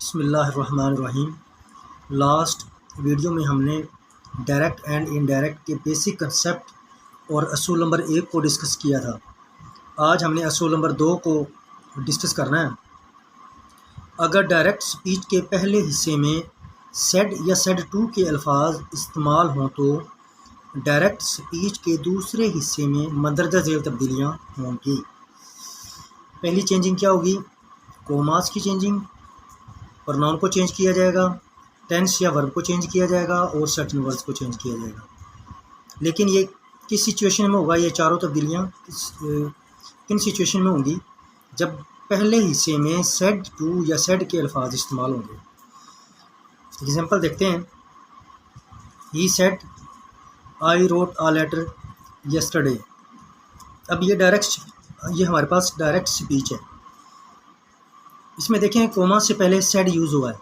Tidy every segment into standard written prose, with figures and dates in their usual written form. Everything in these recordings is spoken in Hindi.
बिस्मिल्लाहिर्रहमानिर्रहीम। लास्ट वीडियो में हमने डायरेक्ट एंड इनडायरेक्ट के बेसिक कंसेप्ट और असूल नंबर 1 को डिस्कस किया था। आज हमने असूल नंबर 2 को डिस्कस करना है। अगर डायरेक्ट स्पीच के पहले हिस्से में सेड या सेड टू के अल्फाज इस्तेमाल हों तो डायरेक्ट स्पीच के दूसरे हिस्से में मंदरजा झेल तब्दीलियाँ होंगी। पहली चेंजिंग क्या होगी? कोमास की चेंजिंग, प्रोनाउन को चेंज किया जाएगा, टेंस या वर्ब को चेंज किया जाएगा और सर्टेन वर्ड्स को चेंज किया जाएगा। लेकिन ये किस सिचुएशन में होगा? ये चारों तब्दीलियाँ किन सिचुएशन में होंगी? जब पहले हिस्से में सेड टू या सेड के अल्फाज इस्तेमाल होंगे। एग्जाम्पल देखते हैं। He said I wrote a letter yesterday. अब ये हमारे पास डायरेक्ट स्पीच है। इसमें देखें कोमा से पहले सेड यूज़ हुआ है,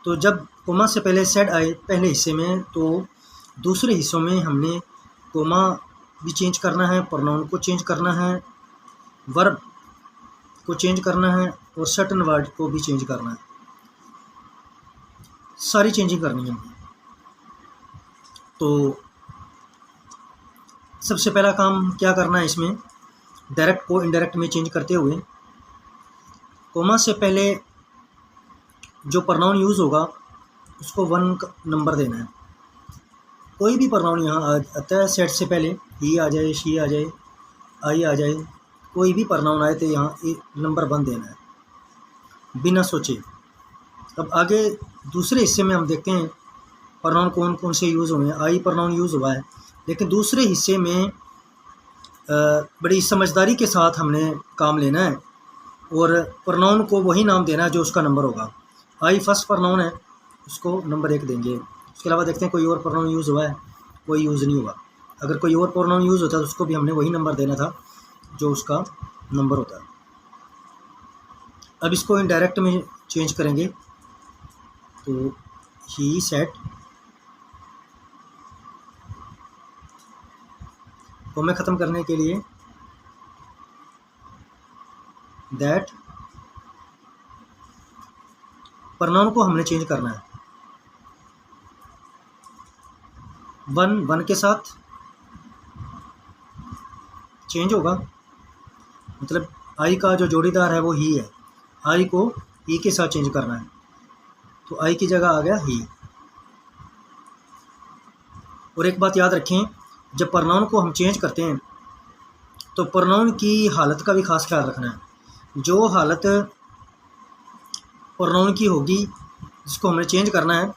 तो जब कोमा से पहले सेड आए पहले हिस्से में तो दूसरे हिस्सों में हमने कोमा भी चेंज करना है, प्रोनाउन को चेंज करना है, वर्ब को चेंज करना है और सर्टेन वर्ड को भी चेंज करना है। सारी चेंजिंग करनी है। तो सबसे पहला काम क्या करना है इसमें? डायरेक्ट को इनडायरेक्ट में चेंज करते हुए कोमा से पहले जो प्रोनाउन यूज़ होगा उसको 1 नंबर देना है। कोई भी प्रोनाउन यहाँ आता है सेड से पहले, ही आ जाए, शी आ जाए, आई आ जाए, कोई भी प्रोनाउन आए तो यहाँ नंबर 1 देना है बिना सोचे। अब आगे दूसरे हिस्से में हम देखते हैं प्रोनाउन कौन कौन से यूज़ हुए हैं। आई प्रोनाउन यूज़ हुआ है, लेकिन दूसरे हिस्से में बड़ी समझदारी के साथ हमने काम लेना है और प्रोनाउन को वही नाम देना है जो उसका नंबर होगा। आई फर्स्ट प्रोनाउन है, उसको नंबर 1 देंगे। उसके अलावा देखते हैं कोई और प्रोनाउन यूज़ हुआ है, कोई यूज़ नहीं हुआ। अगर कोई और प्रोनाउन यूज़ होता है तो उसको भी हमने वही नंबर देना था जो उसका नंबर होता है। अब इसको इनडायरेक्ट में चेंज करेंगे तो ही सेड, को मैं ख़त्म करने के लिए दैट, प्रोनाउन को हमने चेंज करना है। 1 के साथ चेंज होगा, मतलब आई का जो जोड़ीदार है वो ही है। आई को ही के साथ चेंज करना है, तो आई की जगह आ गया ही। और एक बात याद रखें, जब प्रोनाउन को हम चेंज करते हैं तो प्रोनाउन की हालत का भी खास ख्याल रखना है। जो हालत प्रोनाउन की होगी जिसको हमने चेंज करना है,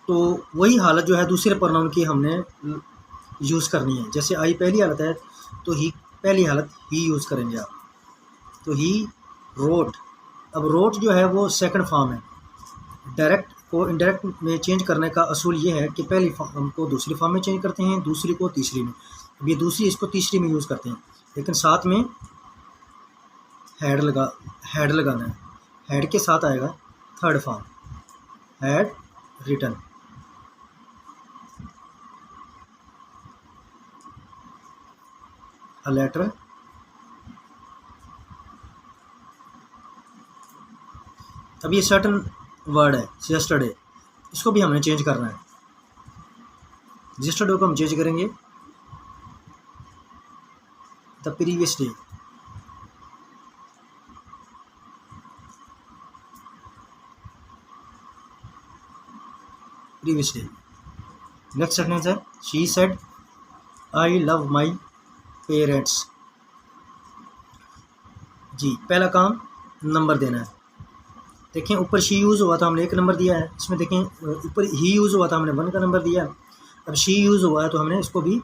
तो वही हालत जो है दूसरे प्रोनाउन की हमने यूज़ करनी है। जैसे आई पहली हालत है तो ही पहली हालत ही यूज़ करेंगे आप। तो ही रोट, अब रोट जो है वो सेकंड फॉर्म है। डायरेक्ट को इनडायरेक्ट में चेंज करने का असूल ये है कि पहली फॉर्म को दूसरी फॉर्म में चेंज करते हैं, दूसरी को तीसरी में। अब ये दूसरी इसको तीसरी में यूज़ करते हैं, लेकिन साथ में हेड लगाना है। हेड के साथ आएगा third form, had written. A letter, अब ये सर्टन वर्ड है यस्टरडे, इसको भी हमने चेंज करना है। यस्टरडे को हम चेंज करेंगे the previous day. Previous day. Next sentence है she said I love my parents. जी, पहला काम नंबर देना है। देखें ऊपर शी यूज़ हुआ था, हमने 1 नंबर दिया है। इसमें देखें ऊपर ही यूज़ हुआ था, हमने 1 का नंबर दिया है। अब शी यूज़ हुआ है तो हमने इसको भी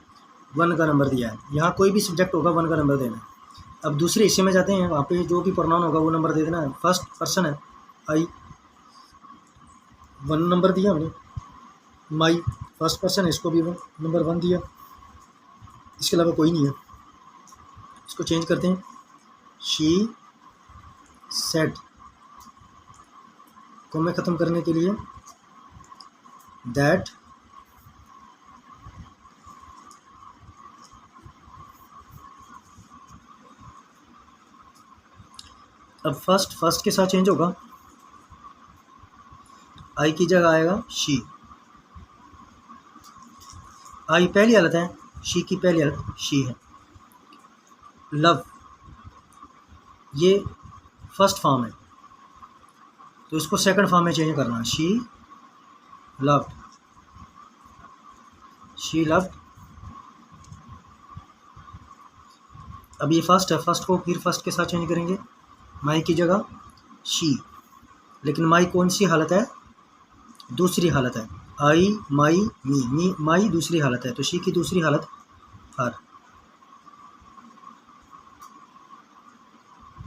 1 का नंबर दिया है। यहाँ कोई भी सब्जेक्ट होगा 1 का नंबर देना है। अब दूसरे हिस्से में जाते हैं, वहाँ पे जो भी प्रोनाउन होगा वो नंबर दे देना है। फर्स्ट पर्सन है आई, 1 नंबर दिया हमने। माई फर्स्ट पर्सन है, इसको भी नंबर 1 दिया। इसके अलावा कोई नहीं है। इसको चेंज करते हैं, शी सेड को मैं ख़त्म करने के लिए दैट, अब फर्स्ट के साथ चेंज होगा, आई की जगह आएगा शी। आई पहली हालत है, शी की पहली हालत शी है। लव ये फर्स्ट फॉर्म है, तो इसको सेकंड फॉर्म में चेंज करना है। She loved, she loved. अब ये फर्स्ट है, फर्स्ट को फिर फर्स्ट के साथ चेंज करेंगे, माई की जगह शी। लेकिन माई कौन सी हालत है? दूसरी हालत है। आई माई मी माई दूसरी हालत है, तो शी की दूसरी हालत हर।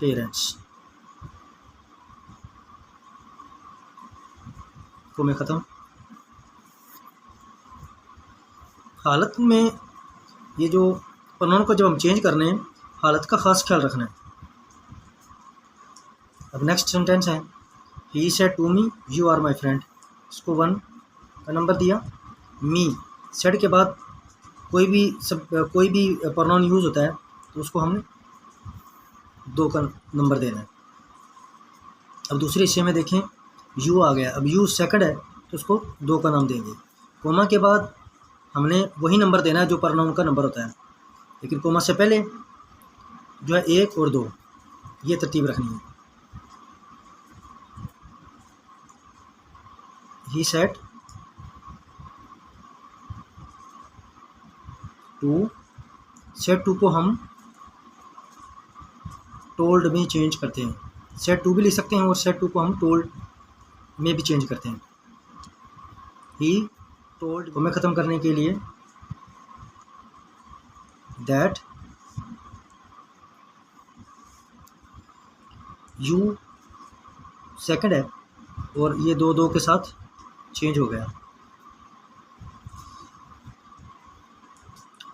पेरेंट्स को मैं ख़त्म। हालत में ये जो प्रोनाउन को जब हम चेंज करने हैं, हालत का ख़ास ख्याल रखना है। अब नेक्स्ट सेंटेंस है, he said to me you are my friend. इसको 1 का नंबर दिया। मी सेड के बाद कोई भी प्रोनाउन यूज़ होता है तो उसको हमने 2 का नंबर देना है। अब दूसरे हिस्से में देखें, यू आ गया, अब यू सेकंड है तो उसको 2 का नाम देंगे। कोमा के बाद हमने वही नंबर देना है जो प्रोनाउन का नंबर होता है, लेकिन कोमा से पहले जो है 1 और 2 ये तरतीब रखनी है। He said to, said to को हम टोल्ड में चेंज करते हैं। सेड टू भी लिख सकते हैं और सेड टू को हम टोल्ड में भी चेंज करते हैं। ही टोल्ड को मैं ख़त्म करने के लिए दैट यू सेकंड है और ये 2 के साथ चेंज हो गया,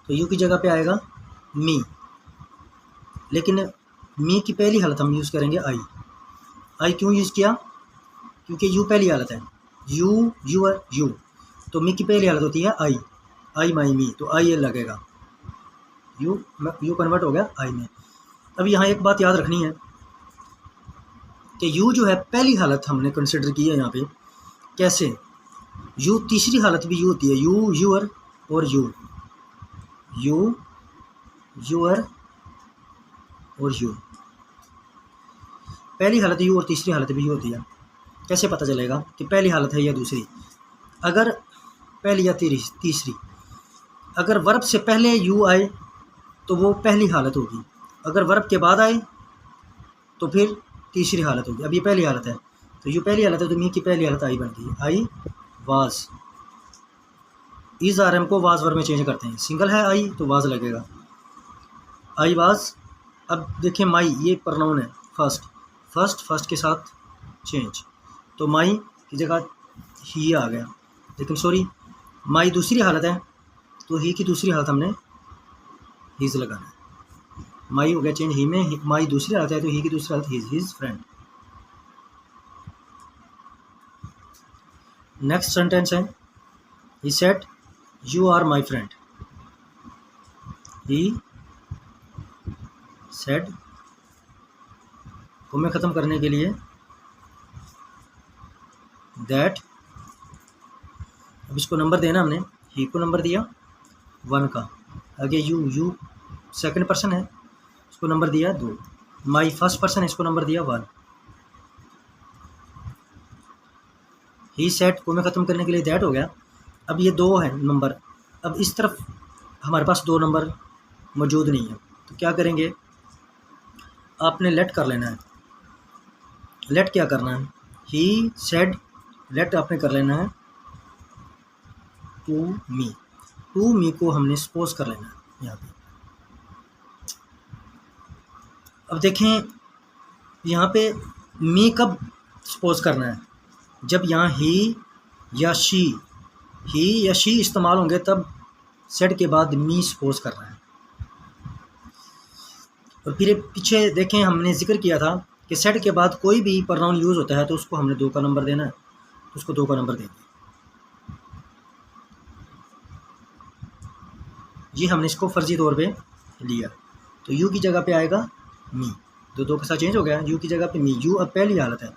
तो यू की जगह पे आएगा मी। लेकिन मी की पहली हालत हम यूज़ करेंगे आई। आई क्यों यूज़ किया? क्योंकि यू पहली हालत है, यू यूर यू, तो मी की पहली हालत होती है आई। आई माई मी, तो आई ये लगेगा, यू कन्वर्ट हो गया आई में। अब यहाँ एक बात याद रखनी है कि यू जो है पहली हालत हमने कंसिडर की है यहाँ पे। कैसे? यू तीसरी हालत भी यू होती है, यू यूर और यू यूर और यू। पहली हालत यू और तीसरी हालत भी यू होती है। कैसे पता चलेगा कि पहली हालत है या दूसरी? अगर पहली या तीसरी, अगर वर्ब से पहले यू आए तो वो पहली हालत होगी, अगर वर्ब के बाद आए तो फिर तीसरी हालत होगी। अब ये पहली हालत है तो यू पहली हालत है, तो मी की पहली हालत आई बन गई। I was, is are am को वाज वर्ब में चेंज करते हैं। सिंगल है आई तो वाज लगेगा, आई वाज। अब देखें माई ये प्रोनाउन है फर्स्ट के साथ चेंज, तो माई की जगह ही आ गया। लेकिन सॉरी, माई दूसरी हालत है तो ही की दूसरी हालत हमने हीज लगाना है। माई हो गया चेंज ही में, माई दूसरी हालत है तो ही की दूसरी हालत हिज फ्रेंड। नेक्स्ट सेंटेंस है, he said you are my friend. He said को मैं ख़त्म करने के लिए दैट, अब इसको नंबर देना हमने, ही को नंबर दिया 1 का। आगे यू सेकंड पर्सन है, इसको नंबर दिया 2। माई फर्स्ट पर्सन है, इसको नंबर दिया 1। ही सेट को मैं ख़त्म करने के लिए दैट हो गया। अब ये 2 है नंबर, अब इस तरफ हमारे पास 2 नंबर मौजूद नहीं है, तो क्या करेंगे? आपने लेट कर लेना है। लेट क्या करना है? ही सेड, लेट आपने कर लेना है टू मी को हमने सपोज कर लेना है यहाँ पे। अब देखें यहाँ पे मी कब सपोज करना है? जब यहाँ ही या शी इस्तेमाल होंगे तब सेड के बाद मी सपोज करना है। और फिर पीछे देखें हमने जिक्र किया था कि सेड के बाद कोई भी प्रोनाउन यूज़ होता है तो उसको हमने 2 का नंबर देना है, तो उसको 2 का नंबर देंगे। ये हमने इसको फर्जी तौर पे लिया, तो यू की जगह पे आएगा मी, 2 के साथ चेंज हो गया, यू की जगह पे मी। यू अब पहली हालत है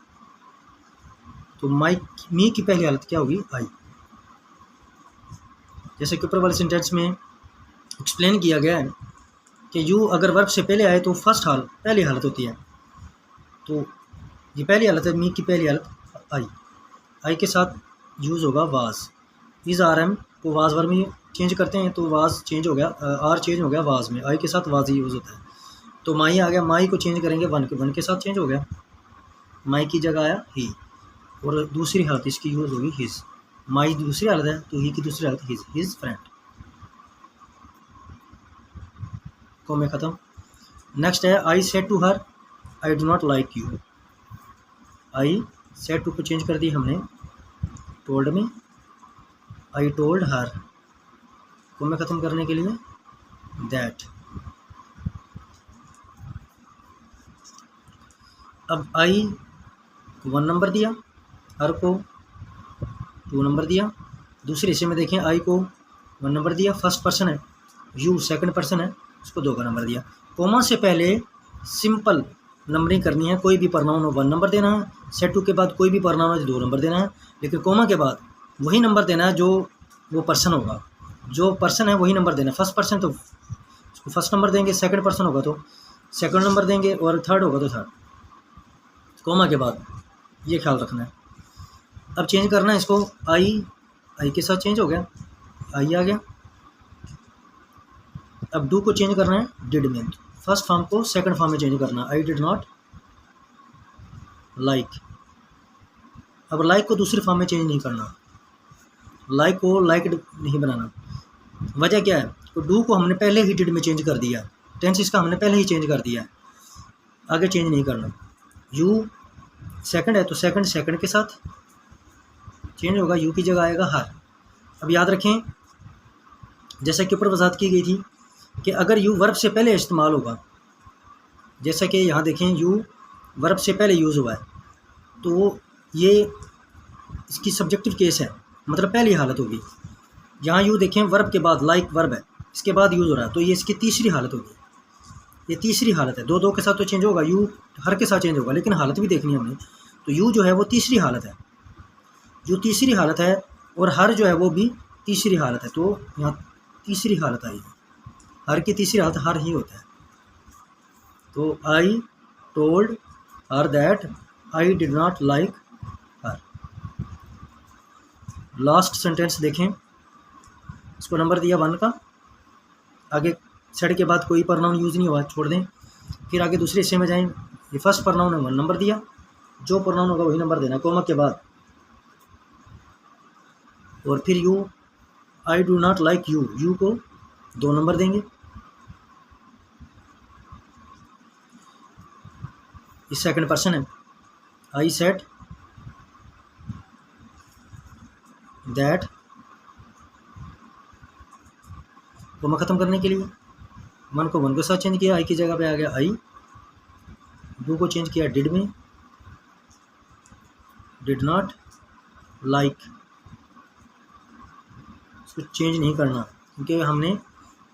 तो मी की पहली हालत क्या होगी, आई। जैसे कि ऊपर वाले सेंटेंस में एक्सप्लेन किया गया है कि यू अगर वर्ब से पहले आए तो पहली हालत होती है। तो ये पहली हालत है, मी की पहली हालत आई के साथ यूज़ होगा वाज। इज़ आर एम को वाज वर्ब में चेंज करते हैं तो वाज चेंज हो गया, आर चेंज हो गया वाज में, आई के साथ वाज ही यूज़ होता है। तो माई आ गया, माई को चेंज करेंगे वन के साथ चेंज हो गया, माई की जगह आया ही। और दूसरी हालत इसकी यूज़ होगी हिज। माई दूसरी हालत है तो ही की दूसरी हालत हिज फ्रेंड। को मैं ख़त्म। नेक्स्ट है I said to her I do not like you. I said to को चेंज कर दी हमने टोल्ड में, आई टोल्ड हर को मैं ख़त्म करने के लिए दैट। अब आई को 1 नंबर दिया, हर को 2 नंबर दिया। दूसरे हिस्से में देखें आई को 1 नंबर दिया, फर्स्ट पर्सन है, यू सेकंड पर्सन है, उसको 2 का नंबर दिया। कोमा से पहले सिंपल नंबरिंग करनी है, कोई भी प्रनाउन हो 1 नंबर देना है, सेट टू के बाद कोई भी प्रनाउन हो 2 नंबर देना है, लेकिन कोमा के बाद वही नंबर देना है जो वो पर्सन होगा, जो पर्सन है वही नंबर देना है। फर्स्ट पर्सन तो उसको फर्स्ट नंबर देंगे, सेकंड पर्सन होगा तो सेकंड नंबर देंगे, और थर्ड होगा तो थर्ड, कोमा के बाद, ये ख्याल रखना है। अब चेंज करना है इसको, आई के साथ चेंज हो गया, आई आ गया। अब डू को चेंज करना है डिड में, फर्स्ट फॉर्म को सेकंड फॉर्म में चेंज करना, आई डिड नॉट लाइक। अब लाइक को दूसरी फॉर्म में चेंज नहीं करना, लाइक को लाइक्ड नहीं बनाना। वजह क्या है, तो डू को हमने पहले ही डिड में चेंज कर दिया, टेंस इसका हमने पहले ही चेंज कर दिया, आगे चेंज नहीं करना। यू सेकंड है तो सेकंड के साथ चेंज होगा, यू की जगह आएगा हर। अब याद रखें जैसा कि ऊपर वजाहत की गई थी कि अगर यू वर्ब से पहले इस्तेमाल होगा, जैसा कि यहाँ देखें यू वर्ब से पहले यूज़ हुआ है, तो ये इसकी सब्जेक्टिव केस है, मतलब पहली हालत होगी। यहाँ यू देखें वर्ब के बाद लाइक वर्ब है, इसके बाद यूज़ हो रहा है, तो ये इसकी तीसरी हालत होगी, ये तीसरी हालत है। दो के साथ तो चेंज होगा, यू हर के साथ चेंज होगा, लेकिन हालत भी देखनी है हमने। तो यू जो है वो तीसरी हालत है, जो तीसरी हालत है, और हर जो है वो भी तीसरी हालत है, तो यहाँ तीसरी हालत आई है, हर की तीसरी हालत हर ही होता है। तो I told her that I did not like her. Last sentence देखें, इसको नंबर दिया 1 का, आगे सेड के बाद कोई प्रनाउन यूज़ नहीं हुआ, छोड़ दें। फिर आगे दूसरे हिस्से में जाएं, ये फर्स्ट प्रनाउन है 1 नंबर दिया, जो प्रनाउन होगा वही नंबर देना कोमा के बाद। और फिर you I do not like you, you को 2 नंबर देंगे, ये सेकंड पर्सन है, आई सेड दैट कोमा ख़त्म करने के लिए 1 को 1 के साथ चेंज किया, आई की जगह पे आ गया आई। डू को चेंज किया डिड में, डिड नॉट लाइक, इसको चेंज नहीं करना क्योंकि हमने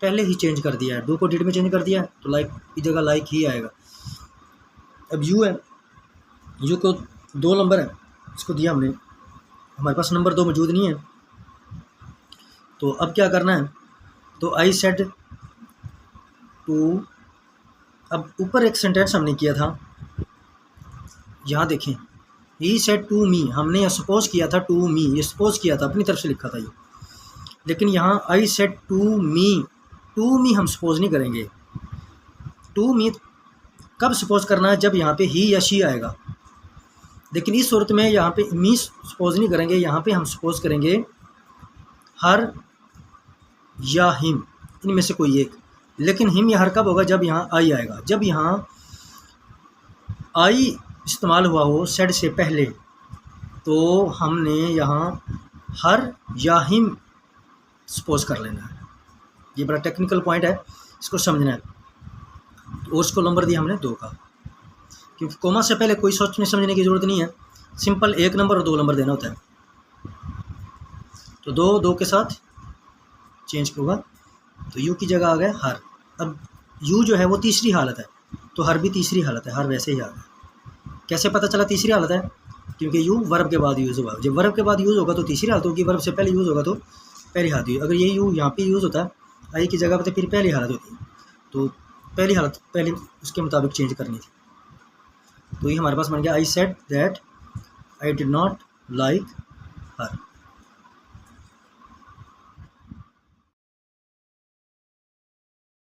पहले ही चेंज कर दिया है, डू को डिड में चेंज कर दिया है, तो लाइक की जगह लाइक ही आएगा। अब यू है, यू को 2 नंबर है, इसको दिया हमने, हमारे पास नंबर 2 मौजूद नहीं है, तो अब क्या करना है, तो आई सेड टू, अब ऊपर एक सेंटेंस हमने किया था, यहाँ देखें, ही सेड टू मी, हमने यह सपोज किया था टू मी, ये सपोज किया था, अपनी तरफ से लिखा था ये, लेकिन यहाँ आई सेड टू मी हम सपोज नहीं करेंगे। टू मी कब सपोज करना है, जब यहाँ पे ही या शी आएगा, लेकिन इस सूरत में यहाँ पे मी सपोज नहीं करेंगे, यहाँ पे हम सपोज करेंगे हर या हिम, इनमें से कोई एक। लेकिन हिम या हर कब होगा, जब यहाँ आई आएगा, जब यहाँ आई इस्तेमाल हुआ हो सेड से पहले, तो हमने यहाँ हर या हिम सपोज कर लेना है। ये बड़ा टेक्निकल पॉइंट है, इसको समझना है। और उसको नंबर दिया हमने 2 का, क्योंकि कोमा से पहले कोई सोचने समझने की ज़रूरत नहीं है, सिंपल 1 नंबर और 2 नंबर देना होता है। तो 2 के साथ चेंज होगा, तो यू की जगह आ गया हर। अब यू जो है वो तीसरी हालत है, तो हर भी तीसरी हालत है, हर वैसे ही आ गया। कैसे पता चला तीसरी हालत है, क्योंकि यू वर्ब के बाद यूज़ होगा। जब वर्ब के बाद यूज़ होगा तो तीसरी हालत होगी, वर्ब से पहले यूज़ होगा तो पहली हालत होगी। अगर ये यू यहाँ पे यूज़ होता है आई की जगह पर तो फिर पहली हालत होती है, तो पहली हालत पहले उसके मुताबिक चेंज करनी थी। तो ये हमारे पास बन गया I said that I did not like her.